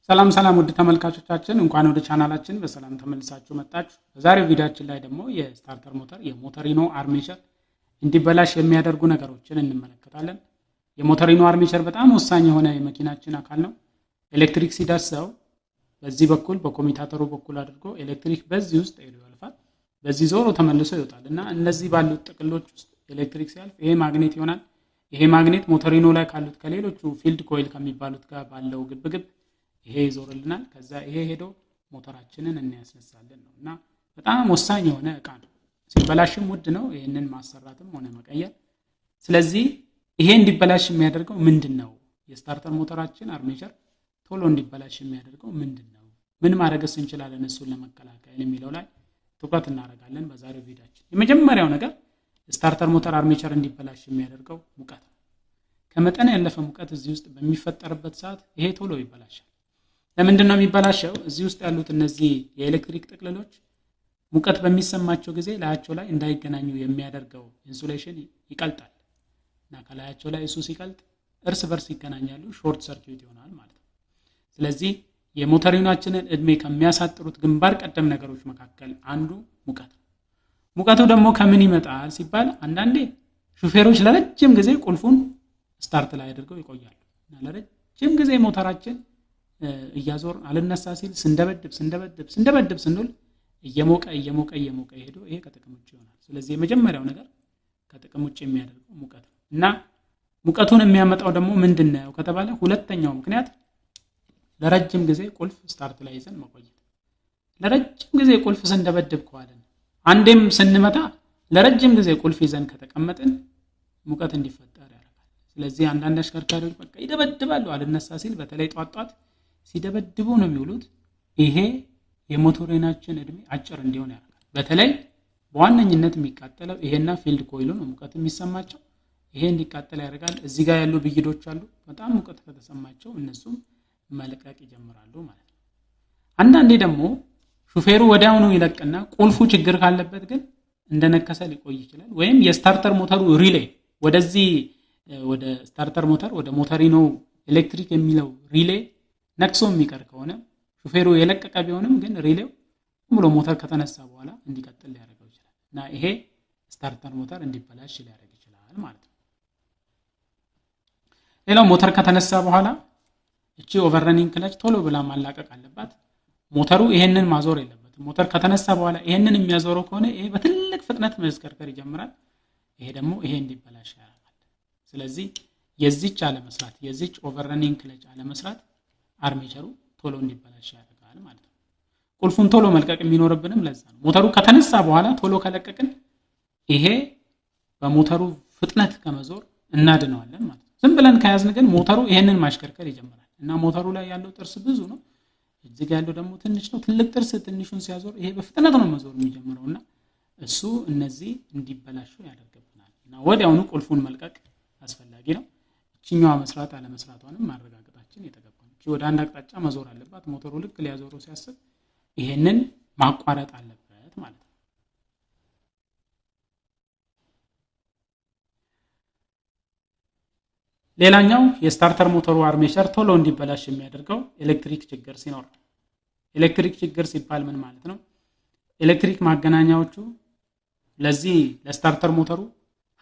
ሰላም ውድ ተመልካቾቻችን እንኳን ወደ ቻናላችን በሰላም ተመልሳችሁ መጣችሁ። በዛሬው ቪዲዮአችን ላይ ደግሞ የስታርተር ሞተር የሞተሪኖ አርሜቸር እንዲበላሽ የሚያደርጉ ነገሮችን እንመለከታለን። የሞተሪኖ አርሜቸር በጣም ወሳኝ የሆነ የመኪናችን አካል ነው። ኤሌክትሪክ ሲደርሰው በዚህ በኩል በኮሚታተሩ በኩል አድርጎ ኤሌክትሪክ በዚህ ውስጥ ሄዶ ያልፋል፣ በዚህ ዞሮ ተመልሶ ይወጣል እና እነዚህ ባሉት ጥቅሎች ውስጥ ኤሌክትሪክ ሲያልፍ ይሄ ማግኔት ይሆናል። ይሄ ማግኔት ሞተሪኖ ላይ ካሉት ከሌሎቹ ፊልድ ኮይል ከሚባሉት ጋር ባለው ግብግብ ይሄ ይዞርልናል። ከዛ ይሄ ሄዶ ሞተራችንን እንያስነሳለን ነው እና በጣም ወሳኝ የሆነ እቃ ነው። ሲበላሽም ውድ ነው ይሄንን ማሰራትም ሆነ መቀየር። ስለዚህ ይሄ እንዲበላሽ የሚያደርገው ምንድነው? የስታርተር ሞተራችን አርሜቸር ቶሎ እንዲበላሽ የሚያደርገው ምንድነው? ምን ማድረግስ እንችላለን እሱን ለመከላከል የሚለው ላይ ትኩረት እናደርጋለን በዛሬው ቪዲዮአችን። የመጀመሪያው ነገር ስታርተር ሞተር አርሜቸር እንዲበላሽ የሚያደርገው ሙቀት ነው። ከመጠን ያለፈ ሙቀት እዚህ ውስጥ በሚፈጠርበት ሰዓት ይሄ ቶሎ ይበላሻል። ለምንድን ነው የሚበላሸው? እዚህ ውስጥ ያሉት እነዚህ የኤሌክትሪክ ጥቅልሎች ሙቀት በሚሰማቸው ጊዜ ላያቸው ላይ እንዳይገናኙ የሚያደርገው ኢንሱሌሽን ይቀልጣል እና ከላያቸው ላይ እሱ ሲቀልጥ እርስ በርስ ይገናኛሉ፣ ሾርት ሰርኪዩት ይሆናል ማለት ነው። ስለዚህ የሞተሪናችንን እድሜ ከሚያሳጥሩት ግንባር ቀደም ነገሮች መካከል አንዱ ሙቀት ነው። ሙቀቱ ደግሞ ከምን ይመጣል ሲባል አንዳንዴ ሹፌሮች ለረጅም ጊዜ ቁልፉን ስታርት ላይ አድርገው ይቆያሉ እና ለረጅም ጊዜ ሞተራችን እያዞር አልነሳ ሲል ስንደበድብ ስንል እየሞቀ ሄዶ ይሄ ከጥቅም ውጭ ይሆናል። ስለዚህ የመጀመሪያው ነገር ከጥቅም ውጭ የሚያደርገው ሙቀት ነው እና ሙቀቱን የሚያመጣው ደግሞ ምንድነው ከተባለ ሁለተኛው ምክንያት ለረጅም ጊዜ ቁልፍ ስታርት ላይ ይዘን መቆየት። ለረጅም ጊዜ ቁልፍ ስንደበድብ ከዋለን አንዴም ስንመታ ለረጅም ጊዜ ቁልፍ ይዘን ከተቀመጥን ሙቀት እንዲፈጠር ያደርጋል። ስለዚህ አንዳንድ አሽከርካሪዎች በቃ ይደበድባሉ አልነሳ ሲል በተለይ ጧት ሲደበድቡ ነው የሚውሉት። ይሄ የሞተሪናችን እድሜ አጭር እንዲሆን ያደርጋል። በተለይ በዋነኝነት የሚቃጠለው ይሄና ፊልድ ኮይሉ ነው ሙቀት የሚሰማቸው። ይሄ እንዲቃጠል ያደርጋል። እዚህ ጋር ያሉ ብይዶች አሉ። በጣም ሙቀት ከተሰማቸው እነሱም መልቀቅ ይጀምራሉ ማለት ነው። አንዳንዴ ደግሞ ሹፌሩ ወዲያውኑ ይለቅና ቁልፉ ችግር ካለበት ግን እንደነከሰ ሊቆይ ይችላል። ወይም የስታርተር ሞተሩ ሪሌ ወደዚህ ወደ ስታርተር ሞተር ወደ ሞተሪኖ ኤሌክትሪክ የሚለው ሪሌ ነክሶ የሚቀር ከሆነ ሹፌሩ የለቀቀ ቢሆንም ግን ሪሌው ሙሉ ሞተር ከተነሳ በኋላ እንዲቀጥል ሊያደርገው ይችላል እና ይሄ ስታርተር ሞተር እንዲበላሽ ሊያደርግ ይችላል ማለት ነው። ሌላው ሞተር ከተነሳ በኋላ እቺ ኦቨርረኒንግ ክለች ቶሎ ብላ ማላቀቅ አለባት። ሞተሩ ይሄንን ማዞር የለበትም። ሞተር ከተነሳ በኋላ ይሄንን የሚያዞረው ከሆነ ይሄ በትልቅ ፍጥነት መሽከርከር ይጀምራል። ይሄ ደግሞ ይሄ እንዲበላሽ ያደርጋል። ስለዚህ የዚች አለመስራት የዚች ኦቨርረኒንግ ክለች አለመስራት አርሜቸሩ ቶሎ እንዲበላሽ ያደርጋል ማለት ነው። ቁልፉን ቶሎ መልቀቅ የሚኖርብንም ለዛ ነው። ሞተሩ ከተነሳ በኋላ ቶሎ ከለቀቅን ይሄ በሞተሩ ፍጥነት ከመዞር እናድነዋለን ማለት ነው። ዝም ብለን ከያዝን ግን ሞተሩ ይሄንን ማሽከርከር ይጀምራል እና ሞተሩ ላይ ያለው ጥርስ ብዙ ነው፣ እዚህ ጋር ያለው ደግሞ ትንሽ ነው። ትልቅ ጥርስ ትንሹን ሲያዞር ይሄ በፍጥነት ነው መዞር የሚጀምረውና እሱ እነዚህ እንዲበላሹ ያደርግብናል እና ወዲያውኑ ቁልፉን መልቀቅ አስፈላጊ ነው። እቺኛዋ መስራት አለመስራቷንም ማረጋገጣችን የተገባ ነው። ወደ አንድ አቅጣጫ መዞር አለባት። ሞተሩ ልክ ሊያዞረው ሲያስብ ይሄንን ማቋረጥ አለበት ማለት ነው። ሌላኛው የስታርተር ሞተሩ አርሜቸር ቶሎ እንዲበላሽ የሚያደርገው ኤሌክትሪክ ችግር ሲኖር። ኤሌክትሪክ ችግር ሲባል ምን ማለት ነው? ኤሌክትሪክ ማገናኛዎቹ ለዚህ ለስታርተር ሞተሩ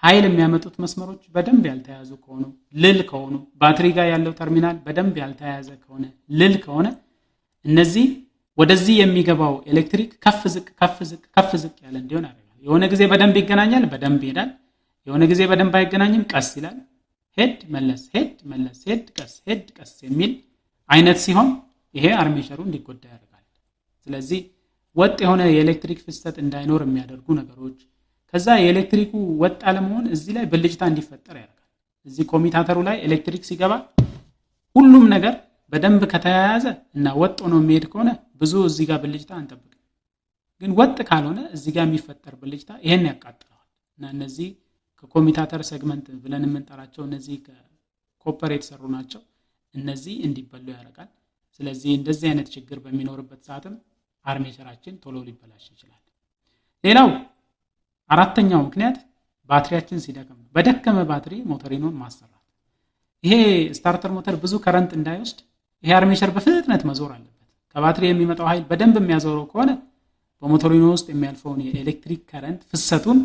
ኃይል የሚያመጡት መስመሮች በደንብ ያልተያዙ ከሆኑ፣ ልል ከሆኑ፣ ባትሪ ጋር ያለው ተርሚናል በደንብ ያልተያዘ ከሆነ፣ ልል ከሆነ እነዚህ ወደዚህ የሚገባው ኤሌክትሪክ ከፍ ዝቅ ያለ እንዲሆን ያደርጋል። የሆነ ጊዜ በደንብ ይገናኛል፣ በደንብ ይሄዳል። የሆነ ጊዜ በደንብ አይገናኝም፣ ቀስ ይላል። ሄድ መለስ ሄድ ቀስ የሚል አይነት ሲሆን ይሄ አርሜቸሩ እንዲጎዳ ያደርጋል። ስለዚህ ወጥ የሆነ የኤሌክትሪክ ፍሰት እንዳይኖር የሚያደርጉ ነገሮች፣ ከዛ የኤሌክትሪኩ ወጥ አለመሆን እዚህ ላይ ብልጭታ እንዲፈጠር ያደርጋል። እዚህ ኮሚታተሩ ላይ ኤሌክትሪክ ሲገባ ሁሉም ነገር በደንብ ከተያያዘ እና ወጥ ሆኖ የሚሄድ ከሆነ ብዙ እዚህ ጋር ብልጭታ አንጠብቅም። ግን ወጥ ካልሆነ እዚህ ጋር የሚፈጠር ብልጭታ ይሄን ያቃጥለዋል እና እነዚህ ከኮሚታተር ሴግመንት ብለን የምንጠራቸው እነዚህ ከኮፐር የተሰሩ ናቸው። እነዚህ እንዲበሉ ያደርጋል። ስለዚህ እንደዚህ አይነት ችግር በሚኖርበት ሰዓትም አርሜቸራችን ቶሎ ሊበላሽ ይችላል። ሌላው አራተኛው ምክንያት ባትሪያችን ሲደክም፣ በደከመ ባትሪ ሞተሪኖን ማሰራት። ይሄ ስታርተር ሞተር ብዙ ከረንት እንዳይወስድ ይሄ አርሜቸር በፍጥነት መዞር አለበት። ከባትሪ የሚመጣው ኃይል በደንብ የሚያዞረው ከሆነ በሞተሪኖ ውስጥ የሚያልፈውን የኤሌክትሪክ ከረንት ፍሰቱን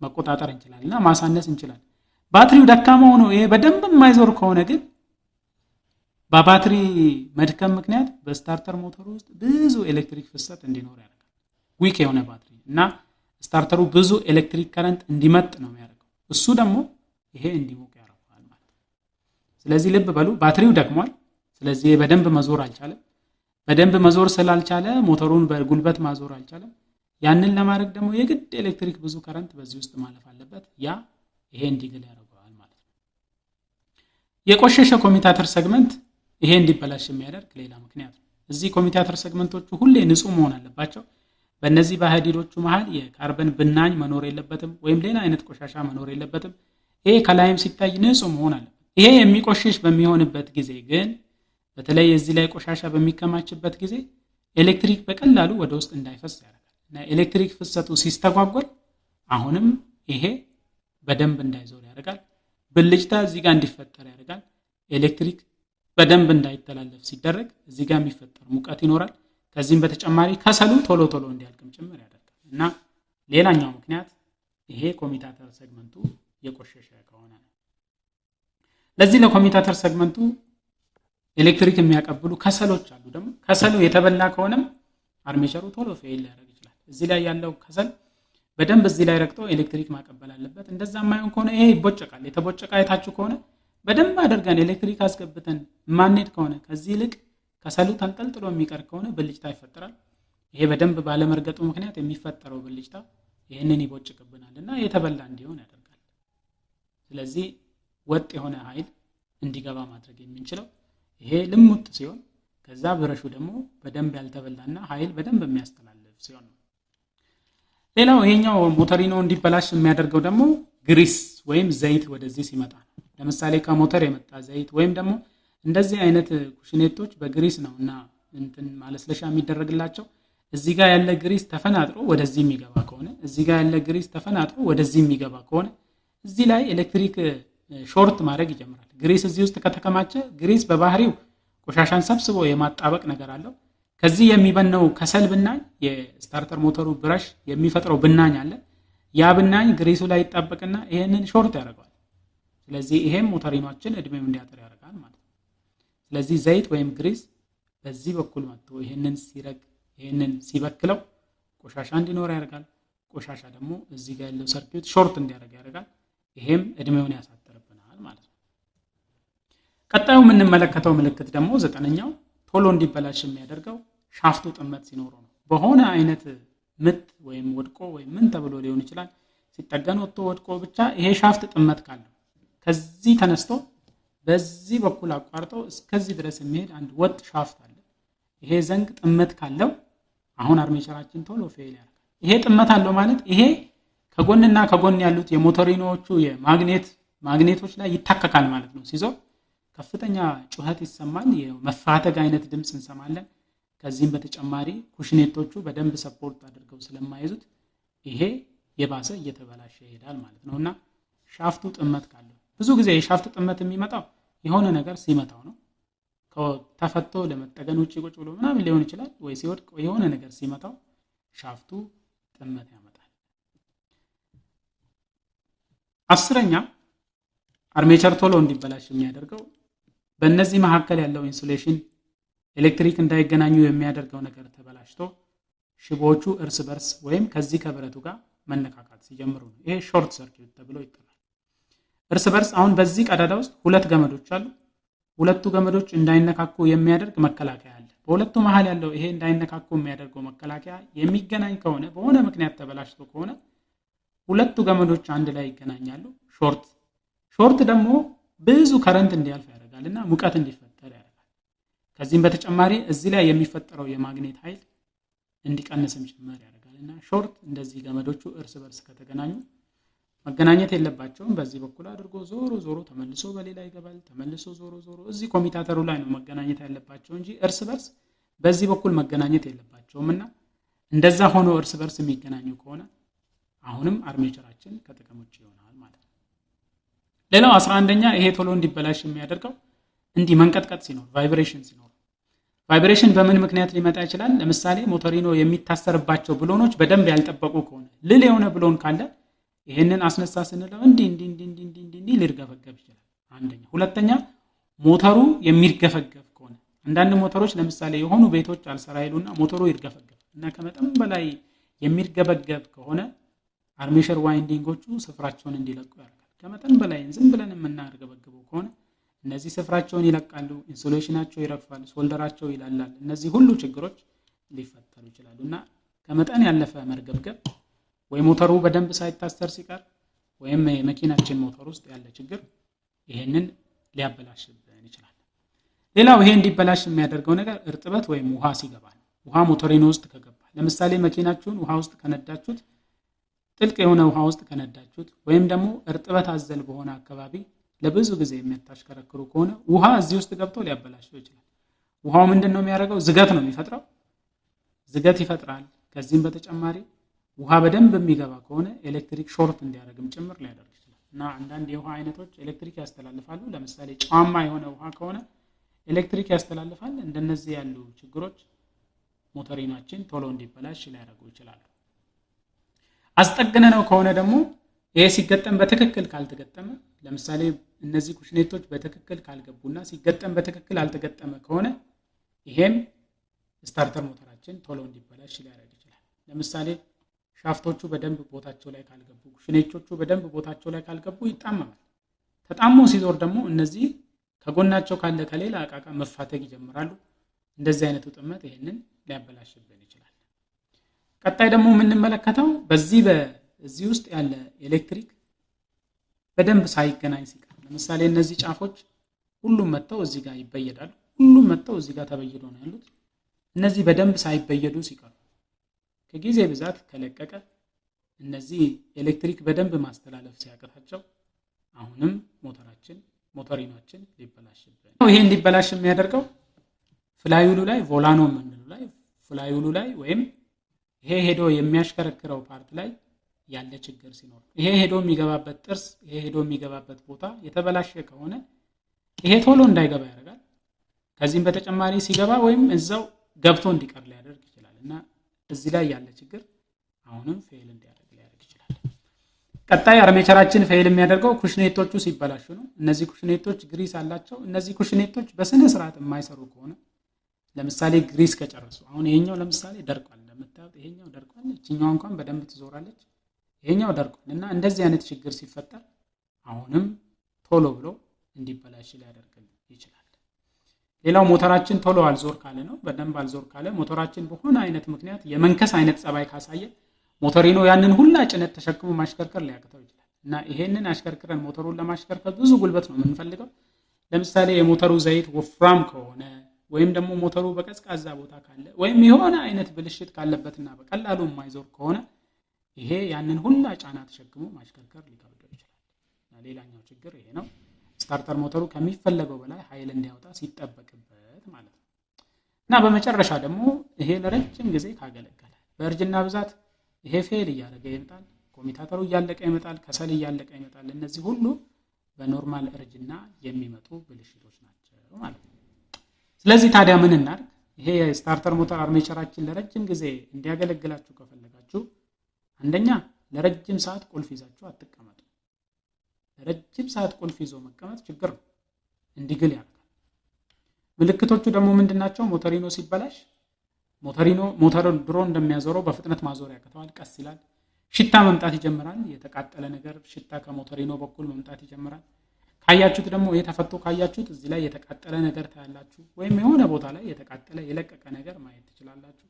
መቆጣጠር እንችላለን እና ማሳነስ እንችላለን። ባትሪው ደካማ ሆኖ ይሄ በደንብ የማይዞር ከሆነ ግን በባትሪ መድከም ምክንያት በስታርተር ሞተር ውስጥ ብዙ ኤሌክትሪክ ፍሰት እንዲኖር ያደርጋል። ዊክ የሆነ ባትሪ እና ስታርተሩ ብዙ ኤሌክትሪክ ከረንት እንዲመጥ ነው የሚያደርገው። እሱ ደግሞ ይሄ እንዲሞቅ ያደርጋል ማለት ነው። ስለዚህ ልብ በሉ፣ ባትሪው ደክሟል። ስለዚህ በደንብ መዞር አልቻለም። በደንብ መዞር ስላልቻለ ሞተሩን በጉልበት ማዞር አልቻለም። ያንን ለማድረግ ደግሞ የግድ ኤሌክትሪክ ብዙ ከረንት በዚህ ውስጥ ማለፍ አለበት። ይሄ እንዲግል ያደርገዋል ማለት ነው። የቆሸሸ ኮሚታተር ሴግመንት ይሄ እንዲበላሽ የሚያደርግ ሌላ ምክንያት ነው። እዚህ ኮሚታተር ሴግመንቶቹ ሁሌ ንጹህ መሆን አለባቸው። በእነዚህ በሀዲዶቹ መሃል የካርበን ብናኝ መኖር የለበትም፣ ወይም ሌላ አይነት ቆሻሻ መኖር የለበትም። ይሄ ከላይም ሲታይ ንጹህ መሆን አለበት። ይሄ የሚቆሽሽ በሚሆንበት ጊዜ ግን በተለይ እዚህ ላይ ቆሻሻ በሚከማችበት ጊዜ ኤሌክትሪክ በቀላሉ ወደ ውስጥ እንዳይፈስ ያደርጋል እና ኤሌክትሪክ ፍሰቱ ሲስተጓጎል አሁንም ይሄ በደንብ እንዳይዞር ያደርጋል። ብልጭታ እዚህ ጋር እንዲፈጠር ያደርጋል። ኤሌክትሪክ በደንብ እንዳይተላለፍ ሲደረግ እዚህ ጋር የሚፈጠር ሙቀት ይኖራል። ከዚህም በተጨማሪ ከሰሉ ቶሎ እንዲያልቅም ጭምር ያደርጋል እና ሌላኛው ምክንያት ይሄ ኮሚታተር ሴግመንቱ የቆሸሸ ከሆነ ነው። ለዚህ ለኮሚታተር ሴግመንቱ ኤሌክትሪክ የሚያቀብሉ ከሰሎች አሉ። ደግሞ ከሰሉ የተበላ ከሆነም አርሜቸሩ ቶሎ ፌል ሊያደርግ ይችላል። እዚህ ላይ ያለው ከሰል በደንብ እዚህ ላይ ረግጦ ኤሌክትሪክ ማቀበል አለበት። እንደዛ የማይሆን ከሆነ ይሄ ይቦጨቃል። የተቦጨቃ አይታችሁ ከሆነ በደንብ አድርገን ኤሌክትሪክ አስገብተን ማንሄድ ከሆነ ከዚህ ይልቅ ከሰሉ ተንጠልጥሎ የሚቀር ከሆነ ብልጭታ ይፈጠራል። ይሄ በደንብ ባለመርገጡ ምክንያት የሚፈጠረው ብልጭታ ይህንን ይቦጭቅብናል እና የተበላ እንዲሆን ያደርጋል። ስለዚህ ወጥ የሆነ ኃይል እንዲገባ ማድረግ የምንችለው ይሄ ልሙጥ ሲሆን፣ ከዛ ብረሹ ደግሞ በደንብ ያልተበላና ኃይል በደንብ የሚያስተላልፍ ሲሆን ነው። ሌላው ይሄኛው ሞተሪኖ እንዲበላሽ የሚያደርገው ደግሞ ግሪስ ወይም ዘይት ወደዚህ ሲመጣ ነው። ለምሳሌ ከሞተር የመጣ ዘይት ወይም ደግሞ እንደዚህ አይነት ኩሽኔቶች በግሪስ ነውና እንትን ማለስለሻ የሚደረግላቸው። እዚህ ጋር ያለ ግሪስ ተፈናጥሮ ወደዚህ የሚገባ ከሆነ እዚህ ጋር ያለ ግሪስ ተፈናጥሮ ወደዚህ የሚገባ ከሆነ እዚህ ላይ ኤሌክትሪክ ሾርት ማድረግ ይጀምራል። ግሪስ እዚህ ውስጥ ከተከማቸ ግሪስ በባህሪው ቆሻሻን ሰብስቦ የማጣበቅ ነገር አለው። ከዚህ የሚበነው ከሰል ብናኝ የስታርተር ሞተሩ ብረሽ የሚፈጥረው ብናኝ አለ። ያ ብናኝ ግሪሱ ላይ ይጣበቅና ይሄንን ሾርት ያደርገዋል። ስለዚህ ይሄም ሞተሪኖችን እድሜው እንዲያጠር ያደርጋል ማለት ነው። ስለዚህ ዘይት ወይም ግሪስ በዚህ በኩል መጥቶ ይሄንን ሲረግ ይሄንን ሲበክለው ቆሻሻ እንዲኖር ያደርጋል። ቆሻሻ ደግሞ እዚህ ጋር ያለው ሰርኪዩት ሾርት እንዲያደርግ ያደርጋል። ይሄም እድሜውን ያሳጥርብናል ማለት ነው። ቀጣዩ የምንመለከተው ምልክት ደግሞ 9ኛው ቶሎ እንዲበላሽ የሚያደርገው ሻፍቱ ጥመት ሲኖረው ነው። በሆነ አይነት ምት ወይም ወድቆ ወይም ምን ተብሎ ሊሆን ይችላል ሲጠገን ወድቆ ብቻ ይሄ ሻፍት ጥመት ካለው ከዚህ ተነስቶ በዚህ በኩል አቋርጦ እስከዚህ ድረስ የሚሄድ አንድ ወጥ ሻፍት አለ። ይሄ ዘንግ ጥመት ካለው አሁን አርሜቸራችን ቶሎ ፌል ያደርጋል። ይሄ ጥመት አለው ማለት ይሄ ከጎንና ከጎን ያሉት የሞተሪኖቹ የማግኔቶች ላይ ይታከካል ማለት ነው። ሲዞር ከፍተኛ ጩኸት ይሰማል። የመፋተግ አይነት ድምፅ እንሰማለን። ከዚህም በተጨማሪ ኩሽኔቶቹ በደንብ ሰፖርት አድርገው ስለማይዙት ይሄ የባሰ እየተበላሸ ይሄዳል ማለት ነውና ሻፍቱ ጥመት ካለው ብዙ ጊዜ የሻፍት ጥመት የሚመጣው የሆነ ነገር ሲመታው ነው። ተፈቶ ለመጠገን ውጪ ቁጭ ብሎ ምናምን ሊሆን ይችላል፣ ወይ ሲወድቅ ወይ የሆነ ነገር ሲመታው ሻፍቱ ጥመት ያመጣል። 10ኛ አርሜቸር ቶሎ እንዲበላሽ የሚያደርገው በእነዚህ መካከል ያለው ኢንሱሌሽን ኤሌክትሪክ እንዳይገናኙ የሚያደርገው ነገር ተበላሽቶ ሽቦቹ እርስ በርስ ወይም ከዚህ ከብረቱ ጋር መነካካት ሲጀምሩ ነው። ይሄ ሾርት ሰርኪዩት ተብሎ ይጠራል። እርስ በርስ አሁን በዚህ ቀዳዳ ውስጥ ሁለት ገመዶች አሉ። ሁለቱ ገመዶች እንዳይነካኩ የሚያደርግ መከላከያ አለ። በሁለቱ መሃል ያለው ይሄ እንዳይነካኩ የሚያደርገው መከላከያ የሚገናኝ ከሆነ በሆነ ምክንያት ተበላሽቶ ከሆነ ሁለቱ ገመዶች አንድ ላይ ይገናኛሉ። ሾርት ደግሞ ብዙ ከረንት እንዲያልፍ ያደርጋልና ሙቀት እንዲፈጠር ያደርጋል። ከዚህም በተጨማሪ እዚህ ላይ የሚፈጠረው የማግኔት ኃይል እንዲቀንስም ጭምር ያደርጋልና ሾርት እንደዚህ ገመዶቹ እርስ በርስ ከተገናኙ መገናኘት የለባቸውም። በዚህ በኩል አድርጎ ዞሮ ተመልሶ በሌላ ይገባል። ተመልሶ ዞሮ እዚህ ኮሚታተሩ ላይ ነው መገናኘት ያለባቸው እንጂ እርስ በርስ በዚህ በኩል መገናኘት የለባቸውምና እንደዛ ሆኖ እርስ በርስ የሚገናኙ ከሆነ አሁንም አርሜቸራችን ከጥቅም ውጭ ይሆናል ማለት ነው። ሌላው 11ኛ ይሄ ቶሎ እንዲበላሽ የሚያደርገው እንዲህ መንቀጥቀጥ ሲኖር፣ ቫይብሬሽን ሲኖር፣ ቫይብሬሽን በምን ምክንያት ሊመጣ ይችላል? ለምሳሌ ሞተሪኖ የሚታሰርባቸው ብሎኖች በደንብ ያልጠበቁ ከሆነ ልል የሆነ ብሎን ካለ ይሄንን አስነሳ ስንለው እንዲህ ሊርገፈገፍ ይችላል። አንደኛ። ሁለተኛ ሞተሩ የሚርገፈገፍ ከሆነ አንዳንድ ሞተሮች ለምሳሌ የሆኑ ቤቶች አልሰራ ይሉና ሞተሩ ይርገፈገፍ እና ከመጠን በላይ የሚርገበገብ ከሆነ አርሜቸር ዋይንዲንጎቹ ስፍራቸውን እንዲለቁ ያደርጋል። ከመጠን በላይ ዝም ብለን የምናርገበግበው ከሆነ እነዚህ ስፍራቸውን ይለቃሉ፣ ኢንሱሌሽናቸው ይረግፋል፣ ሶልደራቸው ይላላል። እነዚህ ሁሉ ችግሮች ሊፈጠሩ ይችላሉ እና ከመጠን ያለፈ መርገብገብ ወይ ሞተሩ በደንብ ሳይታሰር ሲቀር ወይም የመኪናችን ሞተር ውስጥ ያለ ችግር ይሄንን ሊያበላሽብን ይችላል። ሌላው ይሄ እንዲበላሽ የሚያደርገው ነገር እርጥበት ወይም ውሃ ሲገባ ነው። ውሃ ሞተሪኖ ውስጥ ከገባ ለምሳሌ መኪናችሁን ውሃ ውስጥ ከነዳችሁት፣ ጥልቅ የሆነ ውሃ ውስጥ ከነዳችሁት ወይም ደግሞ እርጥበት አዘል በሆነ አካባቢ ለብዙ ጊዜ የሚያታሽከረክሩ ከሆነ ውሃ እዚህ ውስጥ ገብቶ ሊያበላሽው ይችላል። ውሃው ምንድነው የሚያደርገው? ዝገት ነው የሚፈጥረው። ዝገት ይፈጥራል። ከዚህም በተጨማሪ ውሃ በደንብ የሚገባ ከሆነ ኤሌክትሪክ ሾርት እንዲያደርግም ጭምር ሊያደርግ ይችላል እና አንዳንድ የውሃ አይነቶች ኤሌክትሪክ ያስተላልፋሉ። ለምሳሌ ጨዋማ የሆነ ውሃ ከሆነ ኤሌክትሪክ ያስተላልፋል። እንደነዚህ ያሉ ችግሮች ሞተሪናችን ቶሎ እንዲበላሽ ሊያደርጉ ይችላሉ። አስጠግነነው ከሆነ ደግሞ ይሄ ሲገጠም በትክክል ካልተገጠመ፣ ለምሳሌ እነዚህ ኩሽኔቶች በትክክል ካልገቡና ሲገጠም በትክክል አልተገጠመ ከሆነ ይሄም ስታርተር ሞተራችን ቶሎ እንዲበላሽ ሊያደርግ ይችላል። ለምሳሌ ሻፍቶቹ በደንብ ቦታቸው ላይ ካልገቡ፣ ኩሽኔቶቹ በደንብ ቦታቸው ላይ ካልገቡ ይጣመማል። ተጣሞ ሲዞር ደግሞ እነዚህ ከጎናቸው ካለ ከሌላ ዕቃ ጋር መፋተግ ይጀምራሉ። እንደዚህ አይነቱ ጥመት ይሄንን ሊያበላሽብን ይችላል። ቀጣይ ደግሞ የምንመለከተው በዚህ ውስጥ ያለ ኤሌክትሪክ በደንብ ሳይገናኝ ሲቀር፣ ለምሳሌ እነዚህ ጫፎች ሁሉም መጥተው እዚህ ጋር ይበየዳሉ። ሁሉም መጥተው እዚህ ጋር ተበየዶ ነው ያሉት። እነዚህ በደንብ ሳይበየዱ ሲቀሩ ከጊዜ ብዛት ከለቀቀ እነዚህ ኤሌክትሪክ በደንብ ማስተላለፍ ሲያቅታቸው አሁንም ሞተሪናችን ሊበላሽብን። ይሄ እንዲበላሽ የሚያደርገው ፍላይውሉ ላይ ቮላኖ የምንለው ላይ ፍላይውሉ ላይ ወይም ይሄ ሄዶ የሚያሽከረክረው ፓርት ላይ ያለ ችግር ሲኖር፣ ይሄ ሄዶ የሚገባበት ጥርስ፣ ይሄ ሄዶ የሚገባበት ቦታ የተበላሸ ከሆነ ይሄ ቶሎ እንዳይገባ ያደርጋል። ከዚህም በተጨማሪ ሲገባ ወይም እዛው ገብቶ እንዲቀር ሊያደርግ ይችላል እና እዚህ ላይ ያለ ችግር አሁንም ፌል እንዲያደርግ ሊያደርግ ይችላል። ቀጣይ አርሜቸራችን ፌል የሚያደርገው ኩሽኔቶቹ ሲበላሹ ነው። እነዚህ ኩሽኔቶች ግሪስ አላቸው። እነዚህ ኩሽኔቶች በስነ ስርዓት የማይሰሩ ከሆነ ለምሳሌ ግሪስ ከጨረሱ፣ አሁን ይሄኛው ለምሳሌ ደርቋል፣ እንደምታዩት ይሄኛው ደርቋል፣ እቺኛው እንኳን በደንብ ትዞራለች፣ ይሄኛው ደርቋል እና እንደዚህ አይነት ችግር ሲፈጠር አሁንም ቶሎ ብሎ እንዲበላሽ ሊያደርግ ይችላል። ሌላው ሞተራችን ቶሎ አልዞር ካለ ነው። በደንብ አልዞር ካለ ሞተራችን በሆነ አይነት ምክንያት የመንከስ አይነት ጸባይ ካሳየ ሞተሪኖ ያንን ሁላ ጭነት ተሸክሞ ማሽከርከር ሊያቅተው ይችላል እና ይሄንን አሽከርክረን ሞተሩን ለማሽከርከር ብዙ ጉልበት ነው የምንፈልገው። ለምሳሌ የሞተሩ ዘይት ወፍራም ከሆነ ወይም ደግሞ ሞተሩ በቀዝቃዛ ቦታ ካለ ወይም የሆነ አይነት ብልሽት ካለበትና በቀላሉ የማይዞር ከሆነ ይሄ ያንን ሁላ ጫና ተሸክሞ ማሽከርከር ሊከብደው ይችላል። ሌላኛው ችግር ይሄ ነው። ስታርተር ሞተሩ ከሚፈለገው በላይ ኃይል እንዲያወጣ ሲጠበቅበት ማለት ነው እና በመጨረሻ ደግሞ ይሄ ለረጅም ጊዜ ካገለገለ በእርጅና ብዛት ይሄ ፌል እያደረገ ይመጣል። ኮሚታተሩ እያለቀ ይመጣል። ከሰል እያለቀ ይመጣል። እነዚህ ሁሉ በኖርማል እርጅና የሚመጡ ብልሽቶች ናቸው ማለት ነው። ስለዚህ ታዲያ ምን እናድርግ? ይሄ የስታርተር ሞተር አርሜቸራችን ለረጅም ጊዜ እንዲያገለግላችሁ ከፈለጋችሁ አንደኛ ለረጅም ሰዓት ቁልፍ ይዛችሁ አትቀመጡ። ለረጅም ሰዓት ቁልፍ ይዞ መቀመጥ ችግር ነው፣ እንዲግል ያደርጋል። ምልክቶቹ ደግሞ ምንድናቸው? ሞተሪኖ ሲበላሽ ሞተር ድሮ እንደሚያዞረው በፍጥነት ማዞር ያቅተዋል፣ ቀስ ይላል። ሽታ መምጣት ይጀምራል። የተቃጠለ ነገር ሽታ ከሞተሪኖ በኩል መምጣት ይጀምራል። ካያችሁት ደግሞ የተፈቶ ካያችሁት እዚህ ላይ የተቃጠለ ነገር ታያላችሁ፣ ወይም የሆነ ቦታ ላይ የተቃጠለ የለቀቀ ነገር ማየት ትችላላችሁ።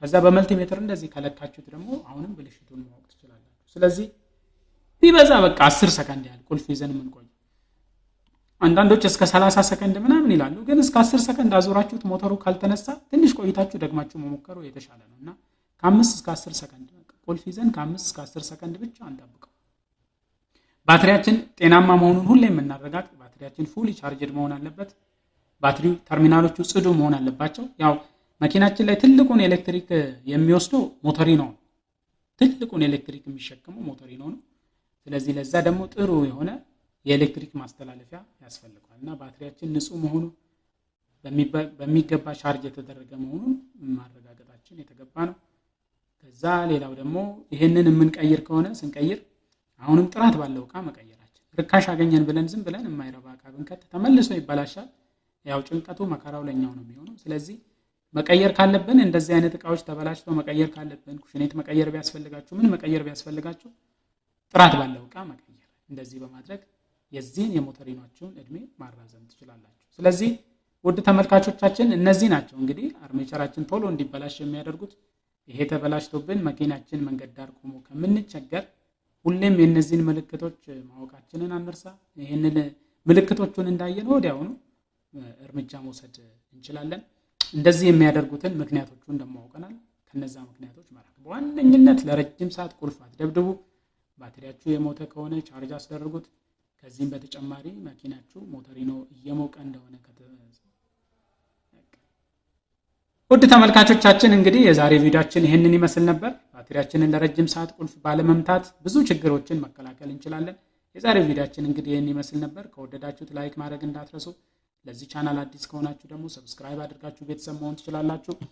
ከዛ በመልቲሜትር እንደዚህ ከለካችሁት ደግሞ አሁንም ብልሽቱን ማወቅ ትችላላችሁ። ስለዚህ ቢበዛ በቃ 10 ሰከንድ ያህል ቁልፍ ይዘን የምንቆይ፣ አንዳንዶች እስከ 30 ሰከንድ ምናምን ይላሉ። ግን እስከ 10 ሰከንድ አዞራችሁት ሞተሩ ካልተነሳ ትንሽ ቆይታችሁ ደግማችሁ መሞከሩ የተሻለ ነው እና ከ5 እስከ 10 ሰከንድ ቁልፍ ይዘን ከ5 እስከ 10 ሰከንድ ብቻ እንጠብቀው። ባትሪያችን ጤናማ መሆኑን ሁሌ የምናረጋግጥ፣ ባትሪያችን ፉሊ ቻርጅድ መሆን አለበት። ባትሪው ተርሚናሎቹ ጽዱ መሆን አለባቸው። ያው መኪናችን ላይ ትልቁን ኤሌክትሪክ የሚወስደው ሞተሪኖ ነው። ትልቁን ኤሌክትሪክ የሚሸከመው ሞተሪኖ ነው። ስለዚህ ለዛ ደግሞ ጥሩ የሆነ የኤሌክትሪክ ማስተላለፊያ ያስፈልገዋል እና ባትሪያችን ንጹህ መሆኑ በሚገባ ቻርጅ የተደረገ መሆኑን ማረጋገጣችን የተገባ ነው። ከዛ ሌላው ደግሞ ይሄንን የምንቀይር ከሆነ ስንቀይር አሁንም ጥራት ባለው እቃ መቀየራችን። ርካሽ አገኘን ብለን ዝም ብለን የማይረባ እቃ ብንከት ተመልሶ ይበላሻል። ያው ጭንቀቱ መከራው ለኛው ነው የሚሆነው። ስለዚህ መቀየር ካለብን እንደዚህ አይነት እቃዎች ተበላሽቶ መቀየር ካለብን ኩሽኔት መቀየር ቢያስፈልጋችሁ ምን መቀየር ቢያስፈልጋችሁ ጥራት ባለው እቃ መቀየር። እንደዚህ በማድረግ የዚህን የሞተሪኖአችሁን እድሜ ማራዘም ትችላላችሁ። ስለዚህ ውድ ተመልካቾቻችን እነዚህ ናቸው እንግዲህ አርሜቸራችን ቶሎ እንዲበላሽ የሚያደርጉት። ይሄ ተበላሽቶብን መኪናችን መንገድ ዳር ቆሞ ከምንቸገር ሁሌም የነዚህን ምልክቶች ማወቃችንን አንርሳ። ይሄንን ምልክቶቹን እንዳየን ወዲያውኑ እርምጃ መውሰድ እንችላለን። እንደዚህ የሚያደርጉትን ምክንያቶቹን ደግሞ አውቀናል። ከነዛ ምክንያቶች መራቅ። በዋነኝነት ለረጅም ሰዓት ቁልፍ አትደብድቡ። ባትሪያችሁ የሞተ ከሆነ ቻርጅ አስደርጉት። ከዚህም በተጨማሪ መኪናችሁ ሞተሪኖ እየሞቀ እንደሆነ ውድ ተመልካቾቻችን እንግዲህ የዛሬ ቪዲዮአችን ይሄንን ይመስል ነበር። ባትሪያችንን ለረጅም ሰዓት ቁልፍ ባለመምታት ብዙ ችግሮችን መከላከል እንችላለን። የዛሬ ቪዲዮአችን እንግዲህ ይሄን ይመስል ነበር። ከወደዳችሁት ላይክ ማድረግ እንዳትረሱ። ለዚህ ቻናል አዲስ ከሆናችሁ ደግሞ ሰብስክራይብ አድርጋችሁ ቤተሰብ መሆን ትችላላችሁ።